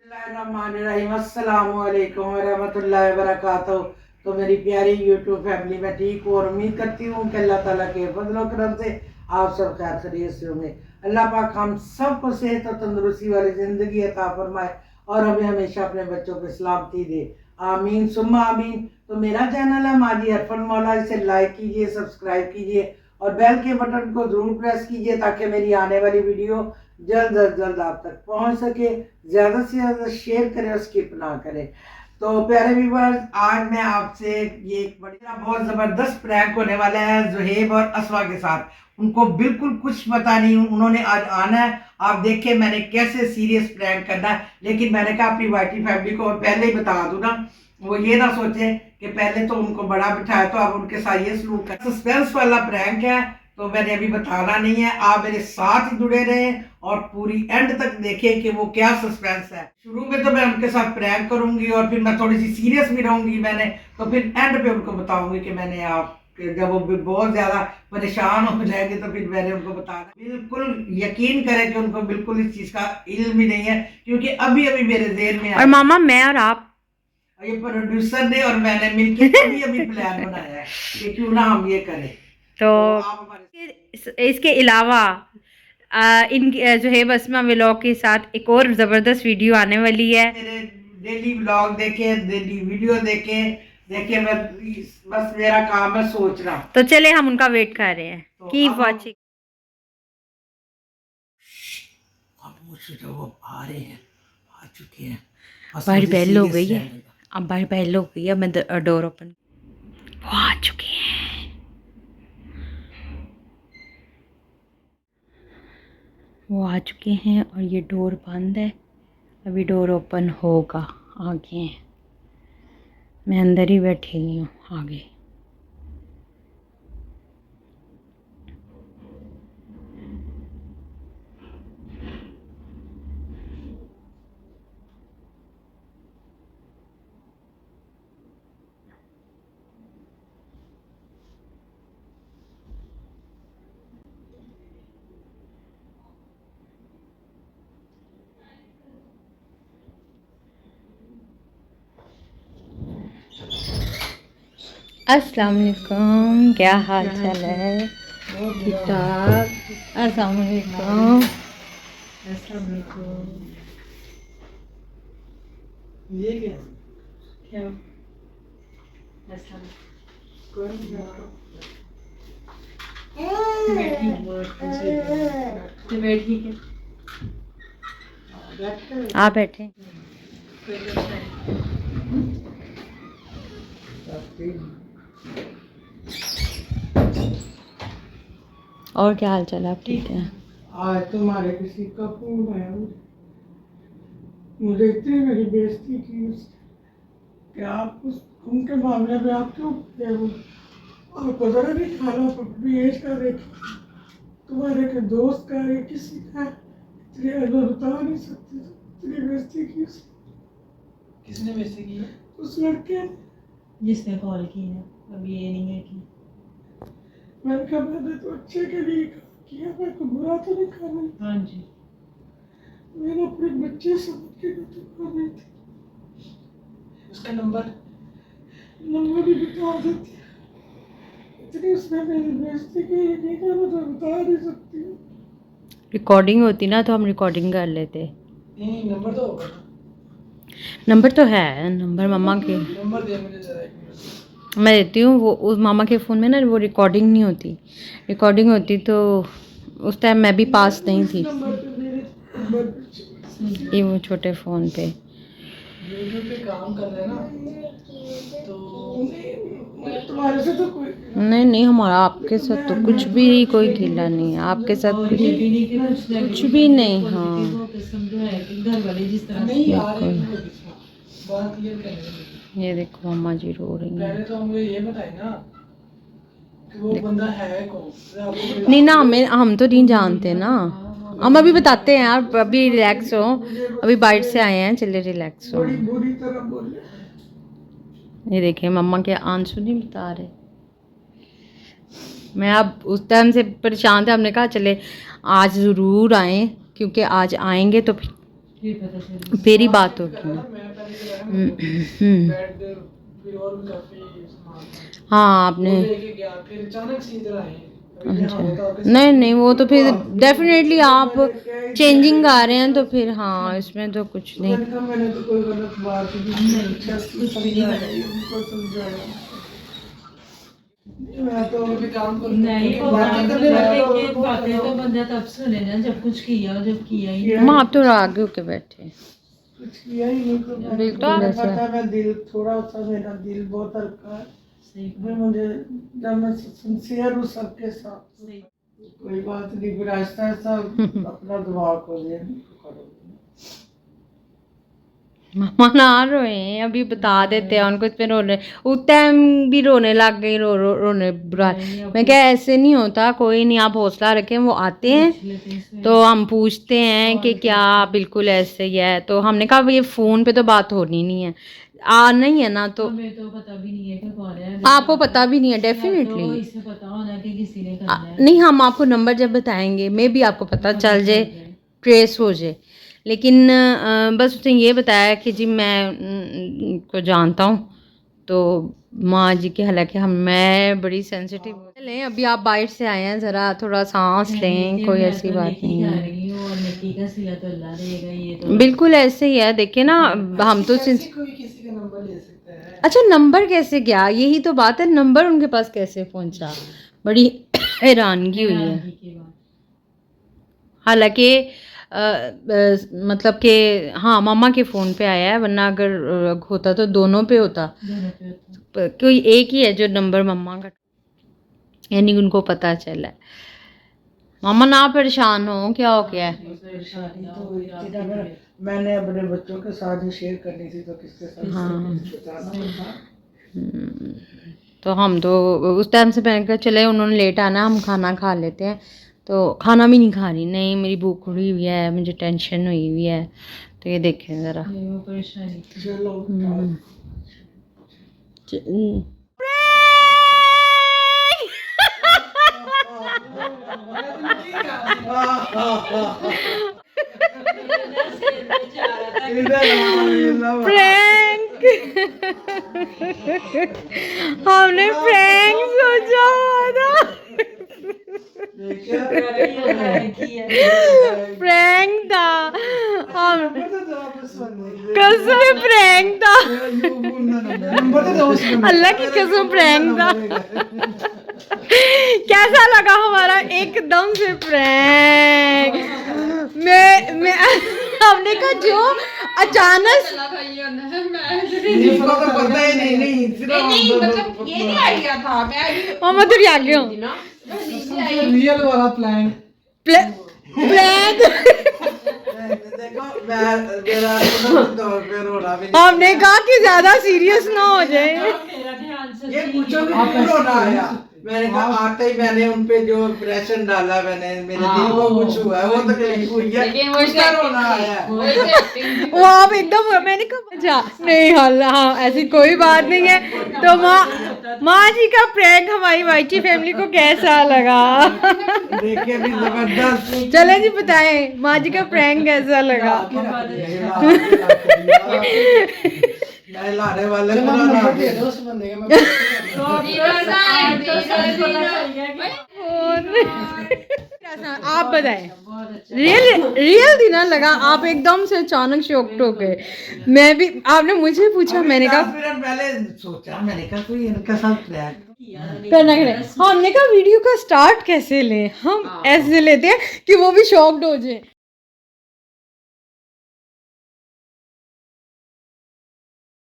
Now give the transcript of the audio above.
बिस्मिल्लाहिर्रहमानिर्रहीम, अस्सलामु अलैकुम वरहमतुल्लाहि वबरकातुहू। तो मेरी प्यारी यूट्यूब फैमिली में ठीक हूँ और उम्मीद करती हूँ कि अल्लाह ताला के फजल और करम से आप सब खैर खैरियत से होंगे। अल्लाह पाक हम सबको सेहत और तंदुरुस्ती वाली ज़िंदगी अता फरमाए और हमें हमेशा अपने बच्चों को सलामती दे। आमीन सुम्मा आमीन। तो मेरा चैनल है माजी अरफन मौला, इसे लाइक कीजिए, सब्सक्राइब कीजिए और बेल के बटन को ज़रूर प्रेस कीजिए ताकि मेरी आने वाली वीडियो जल्द अज जल्द आप तक पहुंच सके। ज़्यादा से ज़्यादा शेयर करें और स्किप ना करें। तो प्यारे व्यूवर्स, आज मैं आपसे ये एक बड़ा बहुत ज़बरदस्त प्रैंक होने वाला है ज़ुहैब और असवा के साथ। उनको बिल्कुल कुछ पता नहीं, उन्होंने आज आना है। आप देखें मैंने कैसे सीरियस प्रैंक करना है, लेकिन मैंने कहा अपनी वाइटी फैमिली को पहले ही बता दूँ ना, वो ये ना सोचे कि पहले तो उनको बड़ा बिठाया तो अब उनके साथ ये सलूक है। सस्पेंस वाला प्रैंक है तो मैंने अभी बताना नहीं है। आप मेरे साथ ही जुड़े रहे और पूरी एंड तक देखें कि वो क्या सस्पेंस है। शुरू में तो मैं उनके साथ प्रैंक करूंगी और फिर मैं थोड़ी सी सीरियस भी रहूंगी मैंने, तो फिर एंड पे उनको बताऊंगी कि मैंने आप जब वो बहुत ज्यादा परेशान हो जाएंगे तो फिर मैंने उनको बताना। बिल्कुल यकीन करें कि उनको बिल्कुल इस चीज का इल्म ही नहीं है, क्योंकि अभी अभी मेरे ज़हन में और मामा मैं और आप ये प्रोड्यूसर ने और मैंने मिलके अभी अभी प्लान बनाया है कि क्यों ना हम ये करें। तो आप हमारे इसके अलावा इन ज़ुहैब अस्मा व्लॉग के साथ एक और ज़बरदस्त वीडियो आने वाली है। मेरे डेली व्लॉग देखे, डेली वीडियो देखे देखे मैं बस मेरा काम है सोचना। तो चले हम उनका वेट कर रहे हैं। तो कीप अब वॉचिंग। खामोश जो वो आ रहे हैं, आ चुके हैं। बस बाहर मुझे बेल हो सीरियस गई है। रहने दो। अब बाहर बेल हो गई है। मैं डोर ओपन। वो आ चुके हैं। वो आ चुके हैं और ये डोर बंद है। अभी डोर ओपन होगा। आगे हैं। मैं अंदर ही बैठी हुई हूँ आगे। अस्सलाम वालेकुम, क्या हाल चाल है? ठीक ठाक। अस्सलाम वालेकुम। ये क्या क्या आप बैठे। और क्या हाल चाल है? आप ठीक हैं? आज तुम्हारे किसी का फोन आया, मुझे इतनी मेरी बेइज्जती की कि आप उनके मामले में आप क्यों गए हो? आपको जरा नहीं खाना भेज कर देखी तुम्हारे के दोस्त का या किसी का, इतनी मैं बता नहीं सकती, इतनी बेइज्जती की किसने बेइज्जती की है? उस लड़के ने जिसने कॉल की है। अब ये नहीं है कि मैंने कहा मैंने तो अच्छे के लिए किया, मैं को बुरा तो नहीं कर रही। हाँ जी, मैंने अपने बच्चे समझ के तो कर रही थी। उसका नंबर भी बता देती। इतनी उसने मेरी बेइज्जती की, ये नहीं था, मैं तो बता नहीं सकती। रिकॉर्डिंग होती ना तो हम रिकॉर्डिंग कर लेते। नहीं, नंबर तो होगा। नंबर तो है। नंबर मम्मा के नंबर दे मुझे जरा एक मिनट। मैं देती हूँ। वो उस मामा के फ़ोन में ना वो रिकॉर्डिंग नहीं होती। रिकॉर्डिंग होती तो उस टाइम मैं भी पास नहीं थी। ये वो छोटे फ़ोन पे यूट्यूब पे काम कर रहे हैं ना, तो तुम्हारे से तो कोई नहीं नहीं, हमारा आपके साथ तो कुछ भी कोई गिला नहीं है। आपके साथ कुछ भी नहीं। हाँ नहीं आ रही बिल्कुल। है, बात क्लियर करने। ये देखो मम्मा जी रो रही हैं। पहले तो हमें ये बताए ना कि वो बंदा है कौन। नहीं ना, हम तो नहीं जानते ना। हम अभी बताते हैं। आप अभी रिलैक्स हो। अभी बाइट से आए हैं, चलिए रिलैक्स हो। बड़ी बुरी तरह बोले। ये देखिए मम्मा के आंसू नहीं बता रहे। मैं अब उस टाइम से परेशान थे। हमने कहा चले आज ज़रूर आए, क्योंकि आज आएंगे तो फिर फिर ही बात होगी ना। हाँ आपने अच्छा नहीं नहीं वो तो फिर डेफिनेटली आप चेंजिंग आ रहे हैं तो फिर हाँ इसमें तो कुछ नहीं। मैंने तो कोई गलत बात नहीं उनको समझाया। मैं तो भी काम कर नहीं बातें तो बंदा तब सुने ना जब कुछ किया और जब किया ही माँ आप तो आगे होके बैठे कुछ किया ही नहीं तो मुझे पता है मैं दिल थोड़ा सा मेरा दिल बहुत हल्का है। फिर मुझे जब मैं सिंसियर हूँ सबके साथ कोई बात नहीं फिर आहिस्ता आहिस्ता अपना दिमाग को दे मामा ना रोए हैं अभी बता देते हैं उनको फिर रोने उस टाइम भी रोने लग गई रोने बुरा। मैं क्या ऐसे नहीं होता कोई नहीं आप हौसला रखें वो आते हैं तो हम पूछते हैं कि क्या बिल्कुल ऐसे ही है तो हमने कहा ये फ़ोन पे तो बात होनी नहीं है आना ही है ना तो हमें तो पता भी नहीं है कि कौन है आपको पता भी नहीं है डेफिनेटली तो इसे पता होना कि किसी ने करना है नहीं हम आपको नंबर जब बताएंगे मे भी आपको पता चल जाए ट्रेस हो जाए लेकिन बस उसने ये बताया कि जी मैं को जानता हूँ तो माँ जी के हालांकि मैं बड़ी सेंसिटिव चलें अभी आप बाहर से आए हैं ज़रा थोड़ा सांस लें कोई ऐसी बात नहीं है बिल्कुल ऐसे ही है देखिए ना हम तो कोई किसी का नंबर ले सकता है। अच्छा नंबर कैसे गया यही तो बात है नंबर उनके पास कैसे पहुंचा बड़ी हैरानगी हुई है। हालांकि मतलब कि हाँ मामा के फ़ोन पे आया है वरना अगर होता तो दोनों पे होता कोई एक ही है जो नंबर मम्मा का यानी उनको पता चला है। मामा ना परेशान हो क्या हो गया मैंने अपने बच्चों के साथ ही शेयर करनी थी तो किसके साथ हाँ तो हम तो उस टाइम से मैंने कहा चले उन्होंने लेट आना हम खाना खा लेते हैं तो खाना भी नहीं खा रही नहीं मेरी भूख उड़ी हुई है मुझे टेंशन हुई हुई है तो ये देखें ज़रा प्रैंक हमने प्रैंक सोचा हुआ था प्रैंक था हम कसम प्रैंक था अल्लाह की कसम प्रैंक था कैसा लगा हमारा एकदम से प्रैंक मैं हमने कहा जो अचानक पता ही नहीं मतलब ये नहीं आइडिया था मैं हम उधर आ गए हो रियल वाला प्लान प्रैंक देखो मैं मेरा दौर पे रोना भी हमने कहा कि ज्यादा सीरियस ना हो जाए ये पूछो कि क्यों रोना आया मैंने कहा आते ही मैंने उन पे जो प्रेशर डाला मैंने मेरे दिल को कुछ हुआ है वो तकलीफ हुई है लेकिन वो उसका रोना आया वो आप एकदम मैंने कहा अच्छा नहीं हाँ ऐसी कोई बात नहीं है तो माँ जी का प्रैंक हमारी वाइटी फैमिली को कैसा लगा देखे भी जबरदस्त चले जी बताएं माँ जी का प्रैंक कैसा लगा मैं लाने वाले आप बताएं रियल थी ना लगा आप एकदम से अचानक शॉक्ड हो गए मैं भी आपने मुझे पूछा मैंने कहा पहले सोचा मैंने कहा कोई इनका साथ प्रैंक करना हमने कहा वीडियो का स्टार्ट कैसे लें हम ऐसे लेते हैं कि वो भी शॉक्ड हो जाए